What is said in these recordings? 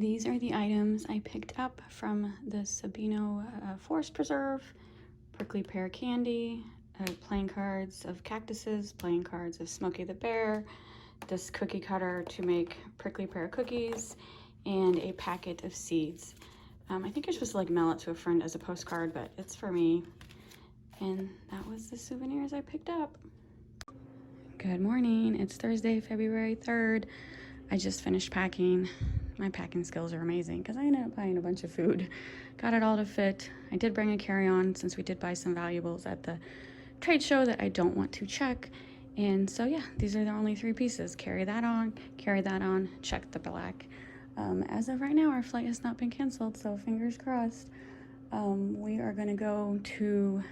these are the items I picked up from the Sabino Forest Preserve. Prickly pear candy, playing cards of cactuses, playing cards of Smokey the Bear, this cookie cutter to make prickly pear cookies, and a packet of seeds. I think you're supposed to like mail it to a friend as a postcard, but it's for me. And that was the souvenirs I picked up. Good morning. It's Thursday, February 3rd. I just finished packing. My packing skills are amazing because I ended up buying a bunch of food. Got it all to fit. I did bring a carry-on since we did buy some valuables at the trade show that I don't want to check. And so yeah, these are the only 3 pieces. Carry that on, check the black. As of right now, our flight has not been canceled, so fingers crossed. We are gonna go to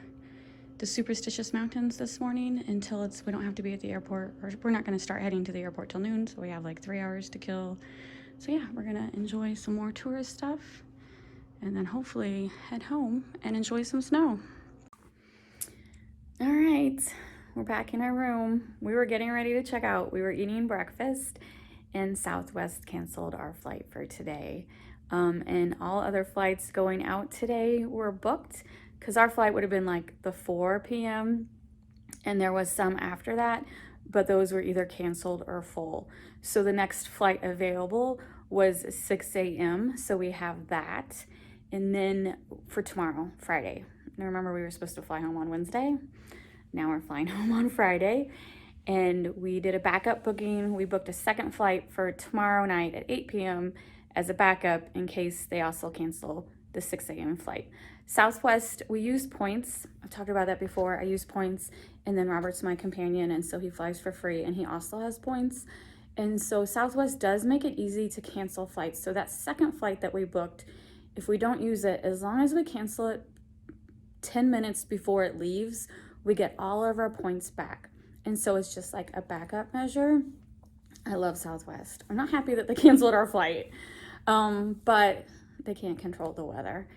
the Superstitious Mountains this morning until we don't have to be at the airport, or we're not gonna start heading to the airport till noon, so we have like 3 hours to kill. So yeah, we're gonna enjoy some more tourist stuff and then hopefully head home and enjoy some snow. All right, we're back in our room. We were getting ready to check out. We were eating breakfast and Southwest canceled our flight for today. And all other flights going out today were booked because our flight would have been like the 4 p.m. and there was some after that, but those were either canceled or full. So the next flight available was 6 a.m. So we have that. And then for tomorrow, Friday. Now remember we were supposed to fly home on Wednesday. Now we're flying home on Friday. And we did a backup booking. We booked a second flight for tomorrow night at 8 p.m. as a backup in case they also cancel the 6 a.m. flight. Southwest, we use points. I've talked about that before. I use points, and then Robert's my companion, and so he flies for free, and he also has points. And so Southwest does make it easy to cancel flights. So that second flight that we booked, if we don't use it, as long as we cancel it 10 minutes before it leaves, we get all of our points back. And so it's just like a backup measure. I love Southwest. I'm not happy that they canceled our flight, but they can't control the weather.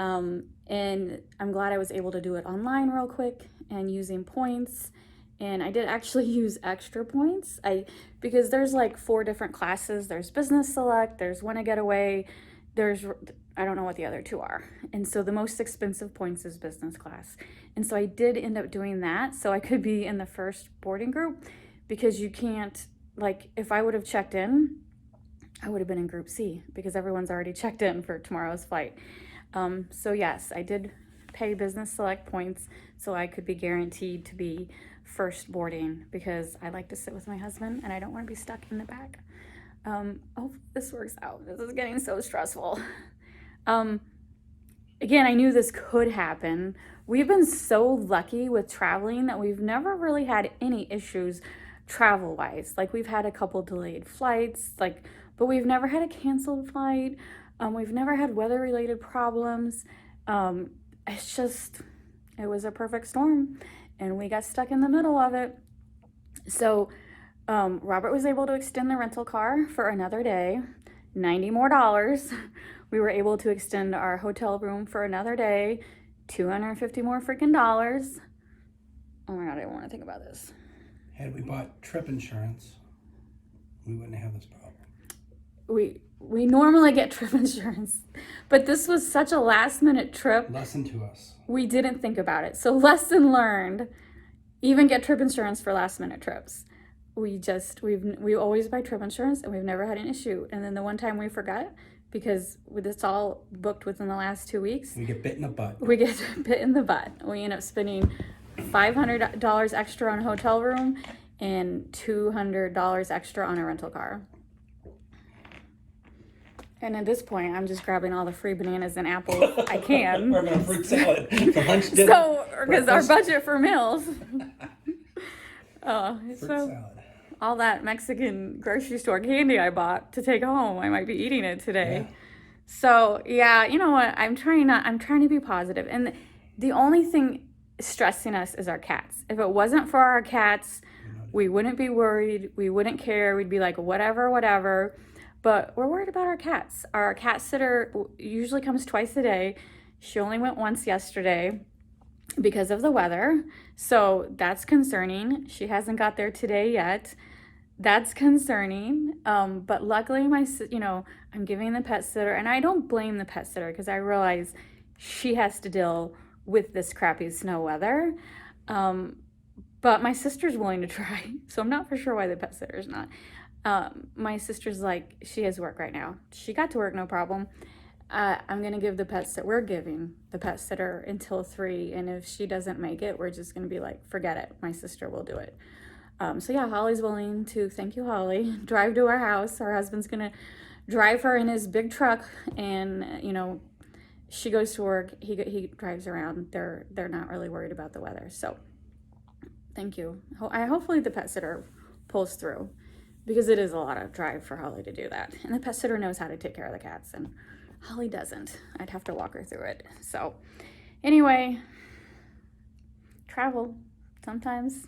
And I'm glad I was able to do it online real quick and using points. And I did actually use extra points because there's like 4 different classes. There's Business Select, there's Win a Getaway, I don't know what the other 2 are. And so the most expensive points is business class. And so I did end up doing that so I could be in the first boarding group, because you can't, like, if I would have checked in, I would have been in group C because everyone's already checked in for tomorrow's flight. So yes, I did pay Business Select points so I could be guaranteed to be first boarding, because I like to sit with my husband and I don't want to be stuck in the back. Oh, this works out. This is getting so stressful. Again, I knew this could happen. We've been so lucky with traveling that we've never really had any issues travel-wise. Like, we've had a couple delayed flights, but we've never had a canceled flight. We've never had weather-related problems. It was a perfect storm, and we got stuck in the middle of it. So Robert was able to extend the rental car for another day, $90 more. We were able to extend our hotel room for another day, $250 more freaking dollars. Oh my God, I don't want to think about this. Had we bought trip insurance, we wouldn't have this problem. We normally get trip insurance, but this was such a last minute trip. Lesson to us. We didn't think about it. So lesson learned, even get trip insurance for last minute trips. We always buy trip insurance and we've never had an issue. And then the one time we forgot, because it's all booked within the last 2 weeks. We get bit in the butt. We get bit in the butt. We end up spending $500 extra on a hotel room and $200 extra on a rental car. And at this point, I'm just grabbing all the free bananas and apples I can. We're having a fruit salad for lunch, dinner. So, because our budget for meals. Fruit salad. All that Mexican grocery store candy I bought to take home, I might be eating it today. Yeah. So yeah, you know what? I'm trying to be positive. And the only thing stressing us is our cats. If it wasn't for our cats, we wouldn't be worried. We wouldn't care. We'd be like, whatever. But we're worried about our cats. Our cat sitter usually comes twice a day. She only went once yesterday because of the weather. So that's concerning. She hasn't got there today yet. that's concerning. But luckily I'm giving the pet sitter, and I don't blame the pet sitter because I realize she has to deal with this crappy snow weather. But my sister's willing to try, so I'm not for sure why the pet sitter's not. My sister's like, she has work right now. She got to work, no problem. I'm gonna give the pet sitter, we're giving the pet sitter until 3, and if she doesn't make it, we're just gonna be like, forget it, my sister will do it. So yeah, Holly's willing to, thank you Holly, drive to our house. Our husband's gonna drive her in his big truck, and she goes to work, he drives around. They're not really worried about the weather, so thank you. Hopefully the pet sitter pulls through, because it is a lot of drive for Holly to do that, and the pet sitter knows how to take care of the cats, and Holly doesn't. I'd have to walk her through it. So anyway, travel, sometimes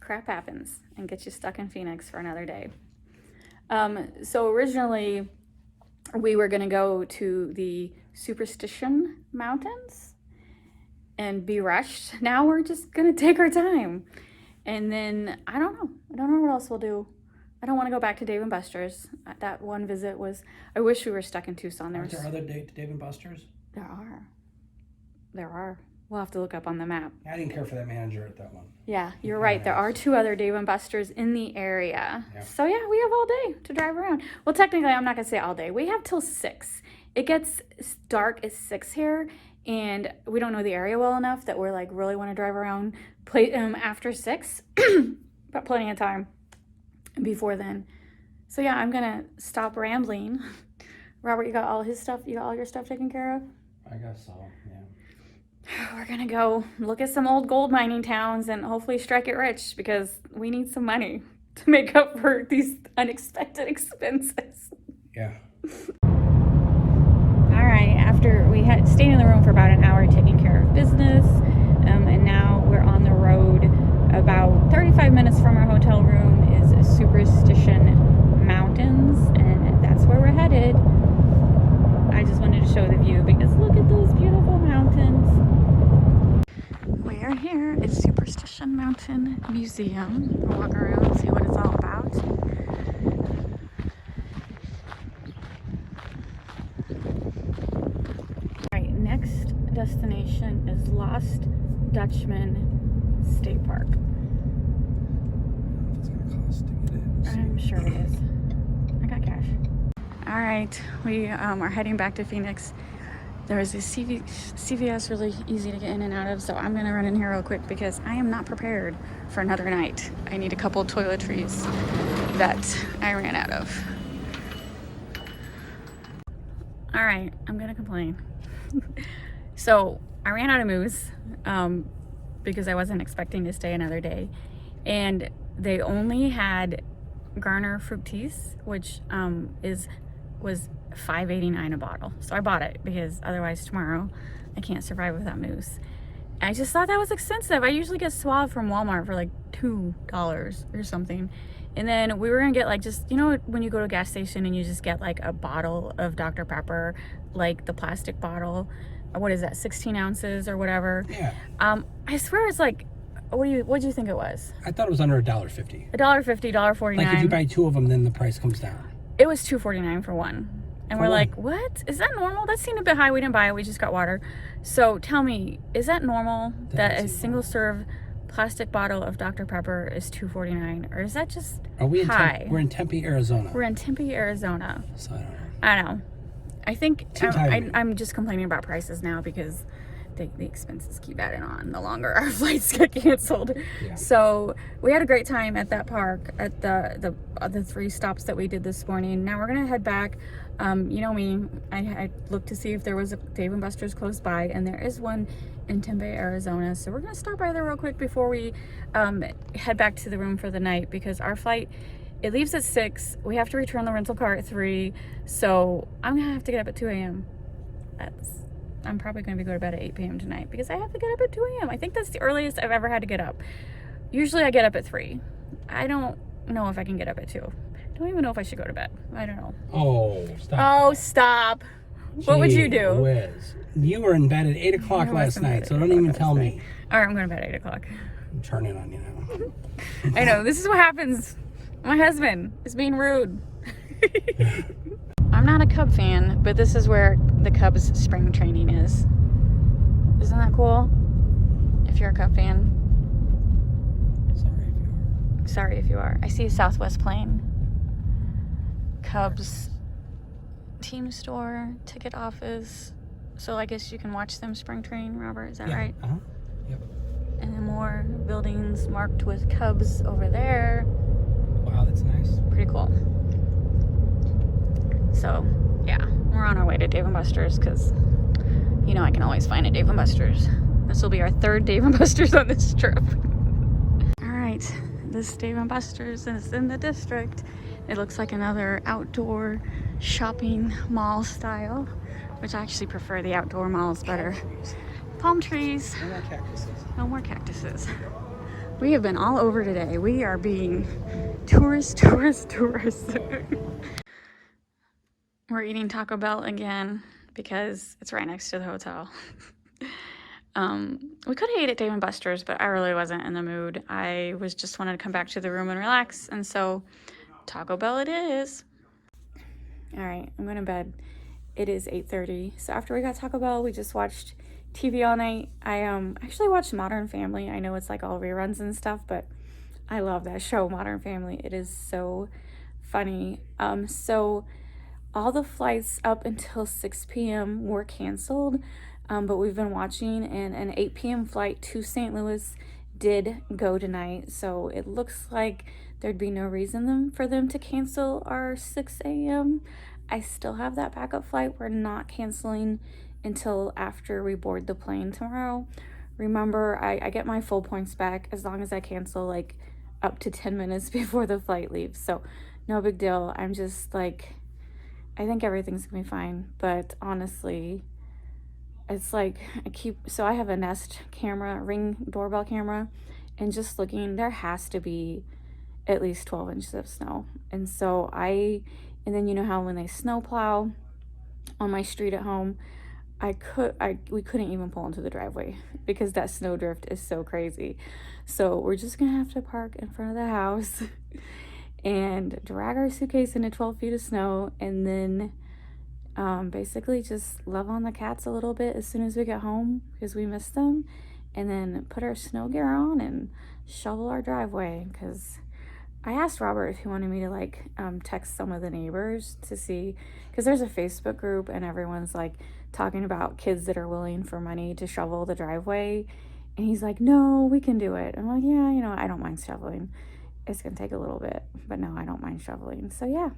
crap happens and gets you stuck in Phoenix for another day. So originally we were gonna go to the Superstition Mountains and be rushed. Now we're just gonna take our time. And then I don't know what else we'll do. I don't want to go back to Dave & Buster's. That one visit was, I wish we were stuck in Tucson. Are there other Dave & Buster's? There are. We'll have to look up on the map. I didn't care for that manager at that one. Yeah, you're right. There are 2 other Dave & Buster's in the area. Yeah. So yeah, we have all day to drive around. Well, technically, I'm not going to say all day. We have till 6. It gets dark at 6 here, and we don't know the area well enough that we're like really want to drive around after 6. But plenty of time before then. So yeah, I'm going to stop rambling. Robert, you got all his stuff? You got all your stuff taken care of? I guess so, yeah. We're gonna go look at some old gold mining towns and hopefully strike it rich, because we need some money to make up for these unexpected expenses. Yeah. All right, after we had stayed in the room for about an hour taking care of business, and now we're on the road. About 35 minutes from our hotel room is Superstition Mountains, and that's where we're headed. I just wanted to show the view because look at those beautiful mountains. We are here at Superstition Mountain Museum. We'll walk around and see what it's all about. Alright, next destination is Lost Dutchman State Park. It's going to cost to get in. I'm sure it is. I got cash. Alright, we are heading back to Phoenix. There is a CVS really easy to get in and out of, so I'm going to run in here real quick because I am not prepared for another night. I need a couple of toiletries that I ran out of. Alright, I'm going to complain. So, I ran out of mousse because I wasn't expecting to stay another day. And they only had Garner Fructis, which was $5.89 a bottle. So I bought it because otherwise tomorrow I can't survive without mousse. I just thought that was expensive. I usually get Suave from Walmart for like $2 or something. And then we were gonna get like just, when you go to a gas station and you just get like a bottle of Dr. Pepper, like the plastic bottle, what is that, 16 ounces or whatever? Yeah. I swear it's like, what'd you think it was? I thought it was under $1.50. $1.50, $1.49. Like if you buy 2 of them, then the price comes down. It was $2.49 for one. And we're like, what? Is that normal? That seemed a bit high. We didn't buy it. We just got water. So tell me, is that normal that a single serve plastic bottle of Dr. Pepper is $2.49? Or is that just high? We're in Tempe, Arizona. We're in Tempe, Arizona. So I don't know. I know. I think I'm just complaining about prices now because the expenses keep adding on the longer our flights get canceled. Yeah. So we had a great time at that park at the 3 stops that we did this morning. Now we're gonna head back. You know me, I looked to see if there was a Dave & Buster's close by, and there is one in Tempe, Arizona. So we're gonna stop by there real quick before we head back to the room for the night, because our flight, it leaves at 6. We have to return the rental car at 3. So I'm gonna have to get up at 2 a.m. I'm probably going to go to bed at 8 p.m. tonight because I have to get up at 2 a.m. I think that's the earliest I've ever had to get up. Usually I get up at 3. I don't know if I can get up at 2. I don't even know if I should go to bed. I don't know. Oh, stop. Oh, stop. What would you do? Whiz. You were in bed at 8 o'clock last night, so don't even tell me. All right, I'm going to bed at 8 o'clock. I'm turning on you now. I know. This is what happens My husband is being rude. I'm not a Cub fan, but this is where the Cubs spring training is. Isn't that cool? If you're a Cub fan. Sorry if you are. I see a Southwest plane. Cubs team store, ticket office. So I guess you can watch them spring train, Robert, is that right? Uh-huh. Yep. And then more buildings marked with Cubs over there. Wow, that's nice. Pretty cool. So, yeah, we're on our way to Dave & Buster's because, you know, I can always find a Dave & Buster's. This will be our third Dave & Buster's on this trip. All right, this Dave & Buster's is in the district. It looks like another outdoor shopping mall style, which I actually prefer the outdoor malls better. Palm trees. No more cactuses. No more cactuses. We have been all over today. We are being tourists. We're eating Taco Bell again because it's right next to the hotel. We could have ate at Dave & Buster's, but I really wasn't in the mood. I was just wanted to come back to the room and relax, and so Taco Bell it is. All right, I'm going to bed. It is 8:30. So after we got Taco Bell, we just watched TV all night. I actually watched Modern Family. I know it's like all reruns and stuff, but I love that show, Modern Family. It is so funny. So all the flights up until 6 p.m. were canceled, but we've been watching, and an 8 p.m. flight to St. Louis did go tonight. So it looks like there'd be no reason for them to cancel our 6 a.m. I still have that backup flight. We're not canceling until after we board the plane tomorrow. Remember, I get my full points back as long as I cancel like up to 10 minutes before the flight leaves. So no big deal. I'm just like, I think everything's gonna be fine. But honestly, it's like I have a Nest camera, Ring doorbell camera, and just looking, there has to be at least 12 inches of snow. And so and then you know how when they snow plow on my street at home, we couldn't even pull into the driveway because that snow drift is so crazy. So we're just gonna have to park in front of the house and drag our suitcase into 12 feet of snow, and then basically just love on the cats a little bit as soon as we get home because we miss them, and then put our snow gear on and shovel our driveway. Because I asked Robert if he wanted me to like text some of the neighbors to see, because there's a Facebook group and everyone's like talking about kids that are willing for money to shovel the driveway, and he's like, no, we can do it. I'm like, yeah, you know, I don't mind shoveling. It's gonna take a little bit, but no, I don't mind shoveling. So yeah,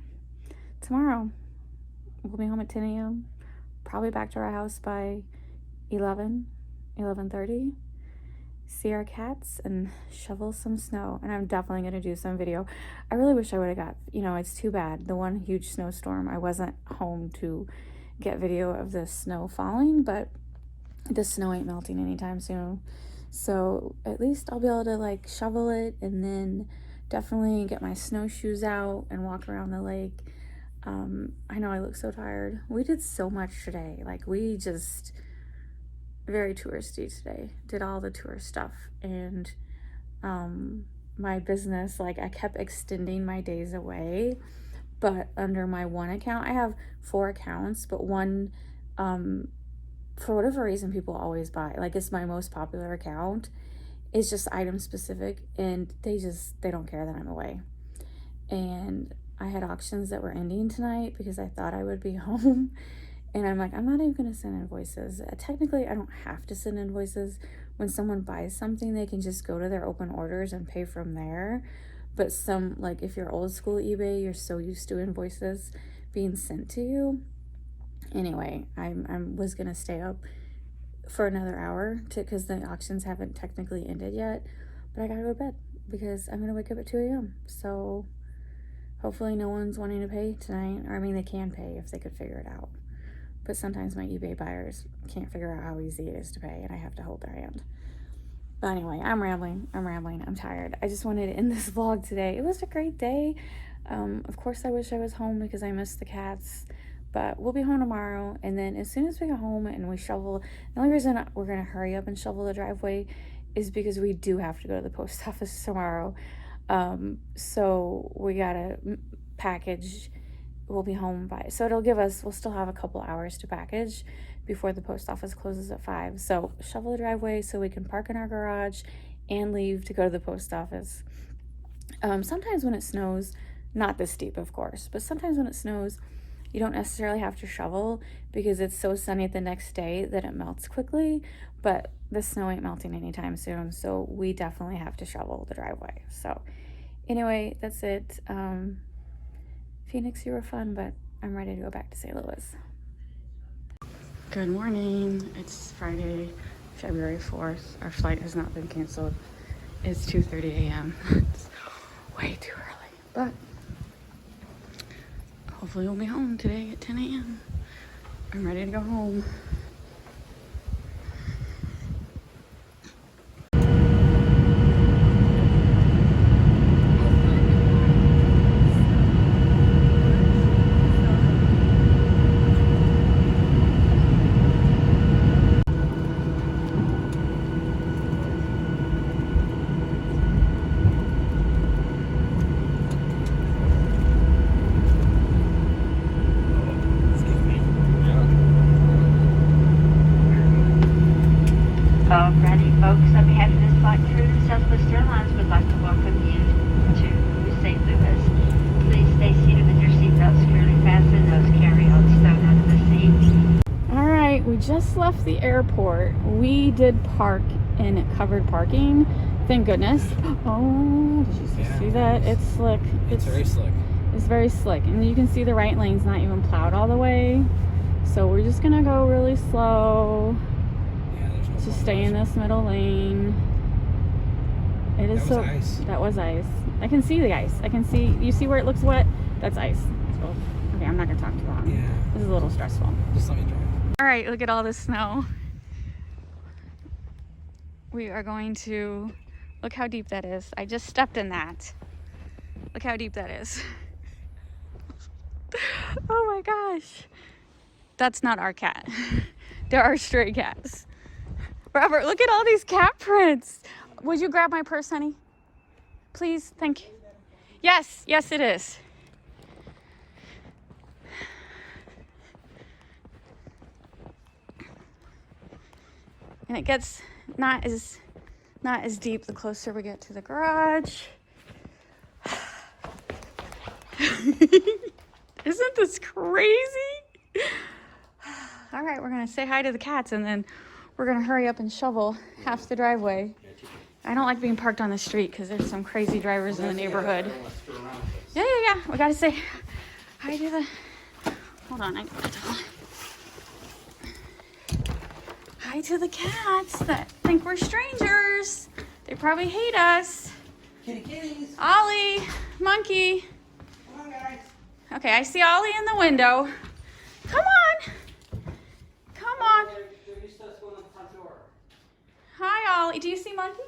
tomorrow we'll be home at 10 a.m. Probably back to our house by 11:30. See our cats and shovel some snow. And I'm definitely going to do some video. I really wish I would have got, you know, it's too bad. The one huge snowstorm, I wasn't home to get video of the snow falling, but the snow ain't melting anytime soon. So at least I'll be able to like shovel it, and then definitely get my snowshoes out and walk around the lake. I know I look so tired. We did so much today. Like we just very touristy today. Did all the tourist stuff, and my business, like I kept extending my days away, but under my one account, I have 4 accounts, but one for whatever reason people always buy, like it's my most popular account. It's just item specific, and they don't care that I'm away. And I had auctions that were ending tonight because I thought I would be home. And I'm like, I'm not even going to send invoices. Technically, I don't have to send invoices. When someone buys something, they can just go to their open orders and pay from there. But like if you're old school eBay, you're so used to invoices being sent to you. Anyway, I was going to stay up for another hour because the auctions haven't technically ended yet. But I got to go to bed because I'm going to wake up at 2 a.m. So hopefully no one's wanting to pay tonight. Or I mean, they can pay if they could figure it out. But sometimes my eBay buyers can't figure out how easy it is to pay, and I have to hold their hand. But anyway, I'm rambling. I'm tired. I just wanted to end this vlog today. It was a great day. Of course, I wish I was home because I missed the cats. But we'll be home tomorrow, and then as soon as we get home and we shovel, the only reason we're going to hurry up and shovel the driveway is because we do have to go to the post office tomorrow. So we gotta package. We'll be home by, so we'll still have a couple hours to package before the post office closes at 5. So shovel the driveway so we can park in our garage and leave to go to the post office. Sometimes when it snows, not this deep, of course, but sometimes when it snows, you don't necessarily have to shovel because it's so sunny the next day that it melts quickly, but the snow ain't melting anytime soon, so we definitely have to shovel the driveway. So anyway, that's it. Phoenix, you were fun, but I'm ready to go back to St. Louis. Good morning. It's Friday, February 4th. Our flight has not been canceled. It's 2:30 a.m. It's way too early, but hopefully we'll be home today at 10 a.m. I'm ready to go home. Alrighty, folks, on behalf of this flight crew, Southwest Airlines would like to welcome you to St. Louis. Please stay seated with your seatbelts securely fastened, those carry-ons stowed under the seat. All right, we just left the airport. We did park in covered parking. Thank goodness. Oh, did you see that? It's slick. It's very slick. It's very slick. And you can see the right lane's not even plowed all the way. So we're just gonna go really slow. Yeah, there's no Just stay in this middle lane. It is That was ice. That was ice. I can see the ice. I can see. You see where it looks wet? That's ice. So, okay, I'm not gonna talk too long. Yeah. This is a little stressful. Just let me drive. All right, look at all this snow. We are going to look how deep that is. I just stepped in that. Look how deep that is. Oh my gosh. That's not our cat. There are stray cats. Robert, look at all these cat prints. Would you grab my purse, honey? Please, thank you. Yes, yes it is. And it gets not as deep the closer we get to the garage. Isn't this crazy? All right, we're gonna say hi to the cats and then we're gonna hurry up and shovel half the driveway. I don't like being parked on the street because there's some crazy drivers in the neighborhood. Yeah. We gotta say hi to the. Hold on, I got the towel. Hi to the cats that think we're strangers. They probably hate us. Kitty kitties. Ollie, Monkey. Come on, guys. Okay, I see Ollie in the window. Come on. Come on. They're used to us going to the front door. Hi, Ollie. Do you see Monkey?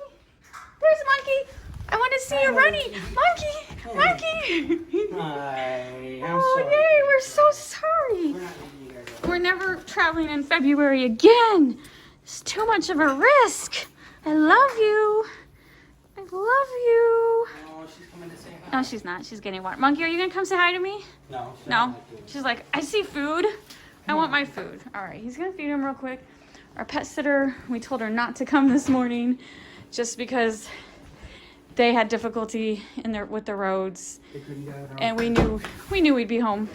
There's Monkey. I want to see you running. Monkey. Hi. Oh, yay. We're so sorry. We're not leaving you guys. We're never traveling in February again. It's too much of a risk. I love you. I love you. Oh, she's coming to say hi. No, she's not. She's getting water. Monkey, are you going to come say hi to me? No. She's No. not like doing She's like, I see food. I want my food. All right, he's going to feed him real quick. Our pet sitter, we told her not to come this morning just because they had difficulty with the roads. it. They couldn't get it out. And we knew we'd be home.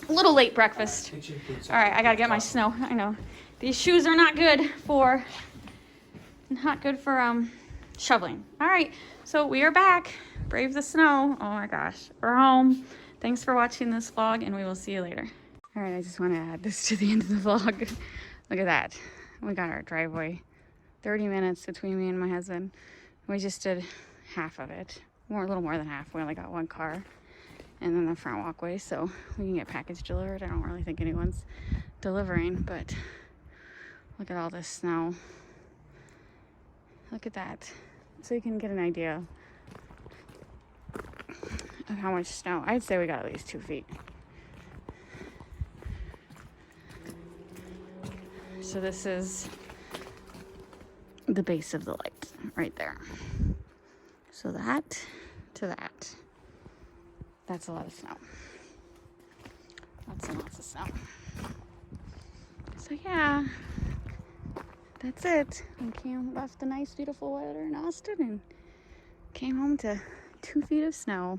A little late breakfast. Take your boots All right, I got to get my snow. I know. These shoes are not good for shoveling. All right, so we are back. Brave the snow. Oh my gosh, we're home. Thanks for watching this vlog, and we will see you later. All right, I just want to add this to the end of the vlog. Look at that. We got our driveway. 30 minutes between me and my husband. We just did half of it. A little more than half. We only got one car. And then the front walkway, so we can get package delivered. I don't really think anyone's delivering, but look at all this snow. Look at that. So you can get an idea of how much snow. I'd say we got at least 2 feet. So this is the base of the light right there. So that to that. That's a lot of snow. Lots and lots of snow. So yeah, that's it. We left the nice, beautiful weather in Austin and came home to 2 feet of snow.